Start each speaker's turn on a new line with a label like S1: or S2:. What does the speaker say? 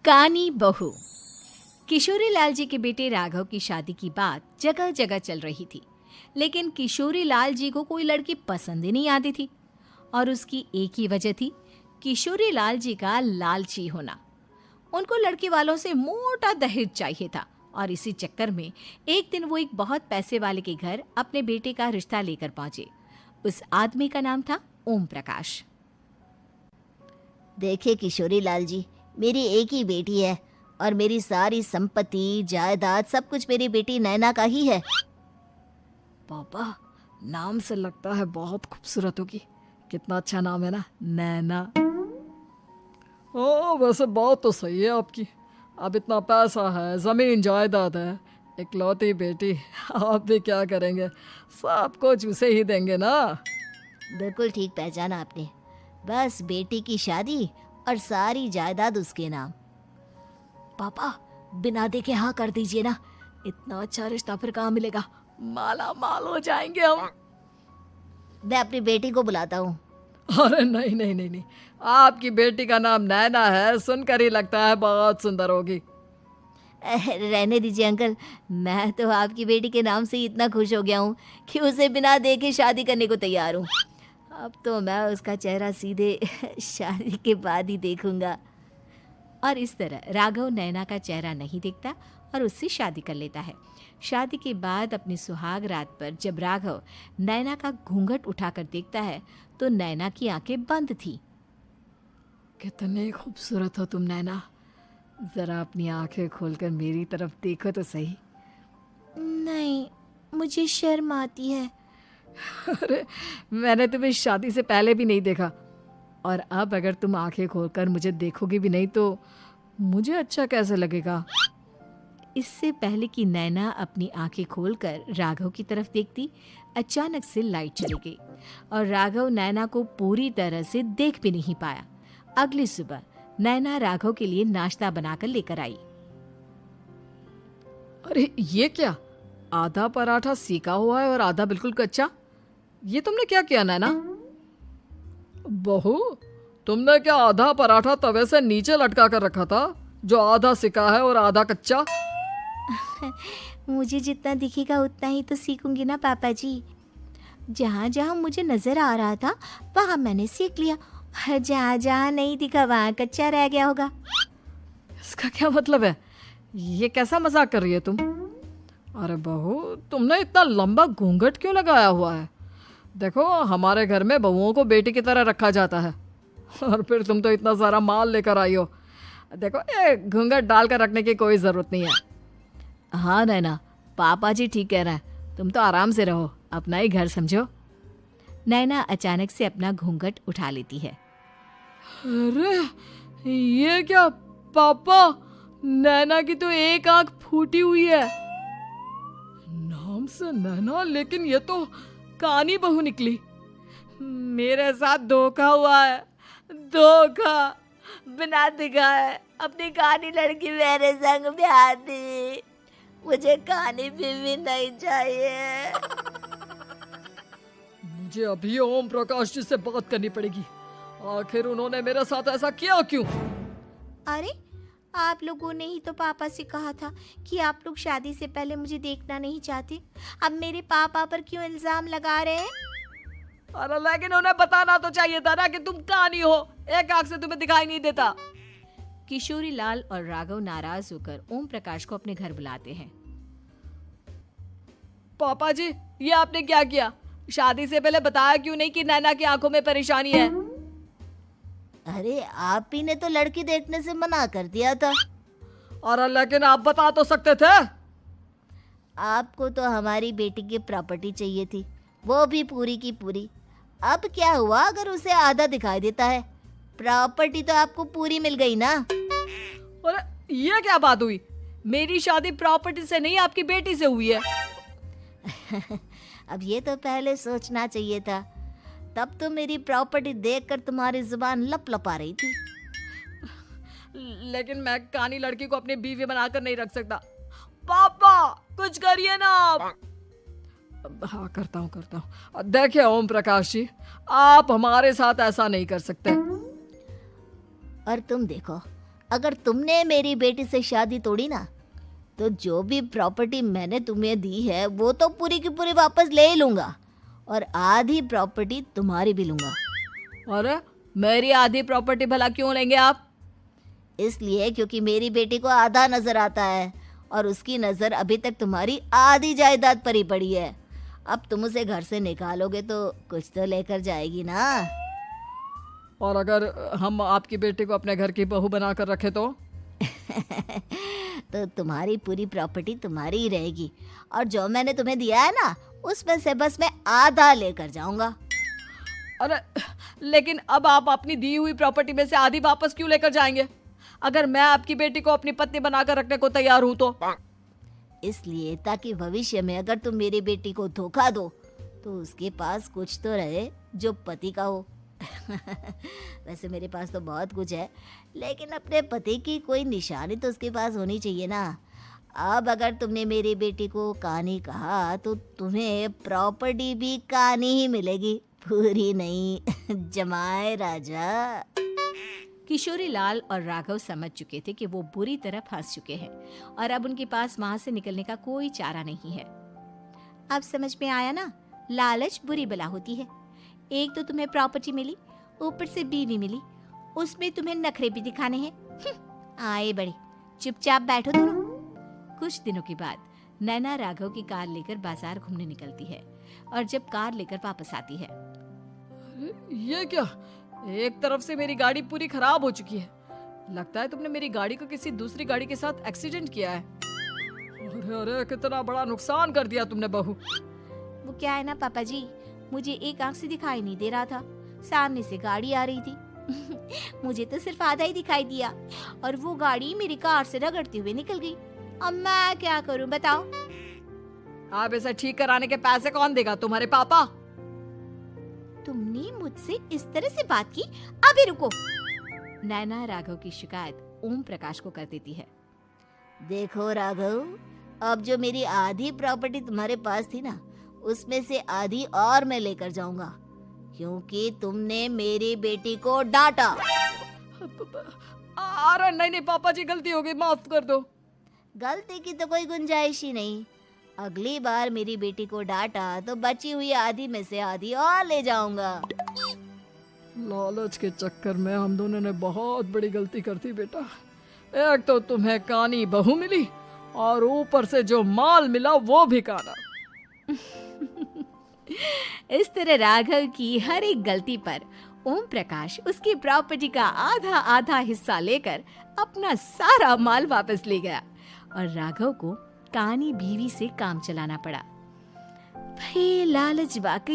S1: कानी बहू। किशोरी लाल जी के बेटे राघव की शादी की बात जगह जगह चल रही थी, लेकिन किशोरी लाल जी को कोई लड़की पसंद ही नहीं आती थी। और उसकी एक ही वजह थी, किशोरी लाल जी का लालची होना। उनको लड़की वालों से मोटा दहेज चाहिए था और इसी चक्कर में एक दिन वो एक बहुत पैसे वाले के घर अपने बेटे का रिश्ता लेकर पहुंचे। उस आदमी का नाम था ओम प्रकाश।
S2: देखिए किशोरी लाल जी, मेरी एक ही बेटी है और मेरी सारी संपत्ति जायदाद सब कुछ मेरी बेटी नैना का ही है।
S3: पापा, नाम से लगता है बहुत खूबसूरत होगी। कितना अच्छा नाम है ना, नैना। ओ, वैसे बात तो सही है आपकी। अब इतना पैसा है, जमीन जायदाद है, इकलौती बेटी, आप भी क्या करेंगे? सब कुछ उसे ही देंगे ना।
S2: बिल्कुल ठीक पहचाना आपने। बस बेटी की शादी और सारी जायदाद उसके नाम।
S3: पापा, बिना देखे हाँ कर दीजिए ना। इतना अच्छा रिश्ता फिर कहाँ मिलेगा? माला माल हो जाएंगे हम।
S2: मैं अपनी बेटी को बुलाता हूँ।
S3: अरे नहीं नहीं नहीं नहीं, आपकी बेटी का नाम नैना है, सुनकर ही लगता है बहुत सुंदर होगी।
S2: रहने दीजिए अंकल, मैं तो आपकी बेटी के नाम से ही इतना खुश हो गया हूँ कि उसे बिना देखे शादी करने को तैयार हूँ। अब तो मैं उसका चेहरा सीधे शादी के बाद ही देखूंगा।
S1: और इस तरह राघव नैना का चेहरा नहीं देखता और उससे शादी कर लेता है। शादी के बाद अपनी सुहाग रात पर जब राघव नैना का घूंघट उठाकर देखता है तो नैना की आंखें बंद थी।
S3: कितनी खूबसूरत हो तुम नैना, जरा अपनी आंखें खोलकर मेरी तरफ देखो तो सही।
S2: नहीं, मुझे शर्म आती है।
S3: अरे, मैंने तुम्हें शादी से पहले भी नहीं देखा, और अब अगर तुम आंखें खोलकर मुझे देखोगी भी नहीं तो मुझे अच्छा कैसे लगेगा?
S1: इससे पहले कि नैना अपनी आंखें खोलकर राघव की तरफ देखती, अचानक से लाइट चली गई और राघव नैना को पूरी तरह से देख भी नहीं पाया। अगली सुबह नैना राघव के लिए नाश्ता बनाकर लेकर आई।
S3: अरे ये क्या, आधा पराठा सेका हुआ है और आधा बिल्कुल कच्चा। ये तुमने क्या किया नैना? बहू, तुमने क्या आधा पराठा तवे से नीचे लटका कर रखा था, जो आधा सेका है और आधा कच्चा?
S2: मुझे जितना दिखेगा उतना ही तो सीखूंगी ना पापा जी। जहाँ जहाँ मुझे नजर आ रहा था वहाँ मैंने सीख लिया, जहाँ जहाँ नहीं दिखा वहाँ कच्चा रह गया होगा।
S3: इसका क्या मतलब है? ये कैसा मजाक कर रही है तुम? अरे बहू, तुमने इतना लंबा घूंघट क्यों लगाया हुआ है? देखो, हमारे घर में बहुओं को बेटी की तरह रखा जाता है, और फिर तुम तो इतना सारा माल लेकर आई हो। देखो, ये घूंघट डालकर रखने की कोई ज़रूरत नहीं है। हाँ नैना, पापा जी ठीक कह रहे हैं, तुम तो आराम से रहो, अपना ही घर समझो।
S1: नैना अचानक से अपना घूंघट उठा लेती है।
S3: अरे ये क्या पापा, नैना की तो एक आंख फूटी हुई है। नाम से नैना, लेकिन ये तो कानी बहू निकली। मेरे साथ धोखा हुआ है, धोखा।
S2: बिना दिखाए अपनी कानी लड़की मेरे संग ब्याह दी। मुझे कानी बीवी नहीं चाहिए।
S3: मुझे अभी ओम प्रकाश जी से बात करनी पड़ेगी। आखिर उन्होंने मेरे साथ ऐसा किया क्यों?
S2: अरे, आप लोगों ने ही तो पापा से कहा था कि आप लोग शादी से पहले मुझे देखना नहीं चाहते। अब मेरे पापा पर क्यों इल्जाम लगा रहे हैं?
S3: अरे लेकिन उन्हें बताना तो चाहिए था ना कि तुम कानी हो, एक आंख से तुम्हें दिखाई नहीं देता।
S1: किशोरी लाल और राघव नाराज होकर ओम प्रकाश को अपने घर बुलाते हैं।
S3: पापा जी, ये आपने क्या किया? शादी से पहले बताया क्यों नहीं कि नैना की आंखों में परेशानी है?
S2: अरे, आप ही ने तो लड़की देखने से मना कर दिया था।
S3: और लेकिन आप बता तो सकते थे।
S2: आपको तो हमारी बेटी की प्रॉपर्टी चाहिए थी, वो भी पूरी की पूरी। अब क्या हुआ अगर उसे आधा दिखाई देता है? प्रॉपर्टी तो आपको पूरी मिल गई ना।
S3: अरे ये क्या बात हुई? मेरी शादी प्रॉपर्टी से नहीं, आपकी बेटी से हुई है।
S2: अब ये तो पहले सोचना चाहिए था, तब तो मेरी प्रॉपर्टी देखकर तुम्हारी जुबान लप लपा रही थी।
S3: लेकिन मैं कानी लड़की को अपनी बीवी बनाकर नहीं रख सकता। पापा, कुछ करिए ना आप। हाँ, करता हूँ। देखिए ओम प्रकाश जी, आप हमारे साथ ऐसा नहीं कर सकते।
S2: और तुम देखो, अगर तुमने मेरी बेटी से शादी तोड़ी ना, तो जो भी प्रॉपर्टी मैंने तुम्हें दी है वो तो पूरी की पूरी वापस ले ही लूँगा, और आधी प्रॉपर्टी तुम्हारी भी लूँगा।
S3: अरे मेरी आधी प्रॉपर्टी भला क्यों लेंगे आप?
S2: इसलिए क्योंकि मेरी बेटी को आधा नजर आता है और उसकी नज़र अभी तक तुम्हारी आधी जायदाद पर ही पड़ी है। अब तुम उसे घर से निकालोगे तो कुछ तो लेकर जाएगी ना।
S3: और अगर हम आपकी बेटी को अपने घर की बहू बना कर रखे तो?
S2: तो तुम्हारी पूरी प्रॉपर्टी तुम्हारी ही रहेगी, और जो मैंने तुम्हें दिया है ना, उसमें से बस मैं आधा लेकर जाऊंगा।
S3: अरे लेकिन अब आप अपनी दी हुई प्रॉपर्टी में से आधी वापस क्यों लेकर जाएंगे? अगर मैं आपकी बेटी को अपनी पत्नी बनाकर रखने को तैयार हूं तो?
S2: इसलिए ताकि भविष्य में अगर तुम मेरी बेटी को धोखा दो तो उसके पास कुछ तो रहे जो पति का हो। वैसे मेरे पास तो बहुत कुछ है, लेकिन अपने पति की कोई निशानी तो उसके पास होनी चाहिए ना। अब अगर तुमने मेरी बेटी को कानी कहा तो तुम्हें प्रॉपर्टी भी कानी ही मिलेगी, पूरी नहीं। जमाए राजा।
S1: किशोरी लाल और राघव समझ चुके थे कि वो बुरी तरह फंस चुके हैं और अब उनके पास वहां से निकलने का कोई चारा नहीं है। अब समझ में आया ना, लालच बुरी बला होती है। एक तो तुम्हें प्रॉपर्टी मिली, ऊपर से बीवी मिली, उसमें तुम्हें नखरे भी दिखाने हैं। आए बड़े, चुपचाप बैठो दोनों। कुछ दिनों के बाद नैना राघव की कार लेकर बाजार घूमने निकलती है और जब कार लेकर वापस आती है,
S3: ये क्या? एक तरफ से मेरी गाड़ी पूरी खराब हो चुकी है। लगता है तुमने मेरी गाड़ी को किसी दूसरी गाड़ी के साथ एक्सीडेंट किया है। अरे अरे कितना बड़ा नुकसान कर दिया तुमने बहू।
S1: वो क्या है ना पापा जी, मुझे एक आंख से दिखाई नहीं दे रहा था, सामने से गाड़ी आ रही थी। मुझे तो सिर्फ आधा ही दिखाई दिया और वो गाड़ी मेरी कार से रगड़ते हुए निकल गई। अब मैं क्या करूं बताओ?
S3: आप इसे ठीक कराने के पैसे कौन देगा? तुम्हारे पापा?
S1: तुमने मुझसे इस तरह से बात की? अभी रुको। नैना राघव की शिकायत ओम प्रकाश को कर देती है।
S2: देखो राघव, अब जो मेरी आधी प्रॉपर्टी तुम्हारे पास थी ना, उसमें से आधी और मैं लेकर जाऊंगा, क्योंकि तुमने मेरी बेटी को डांटा।
S3: अरे नहीं नहीं पापा जी, गलती हो गई, माफ कर दो।
S2: गलती की तो कोई गुंजाइश ही नहीं। अगली बार मेरी बेटी को डांटा तो बची हुई आधी में से आधी और ले जाऊंगा।
S3: लालच के चक्कर में हम दोनों ने बहुत बड़ी गलती कर दी बेटा। एक तो तुम्हें कानी बहू मिली और ऊपर से जो माल मिला वो भी काना।
S1: इस तरह राघव की हर एक गलती पर ओम प्रकाश उसकी प्रॉपर्टी का आधा आधा हिस्सा लेकर अपना सारा माल वापस ले गया और राघव को कानी बीवी से काम चलाना पड़ा। भाई लालच वाकई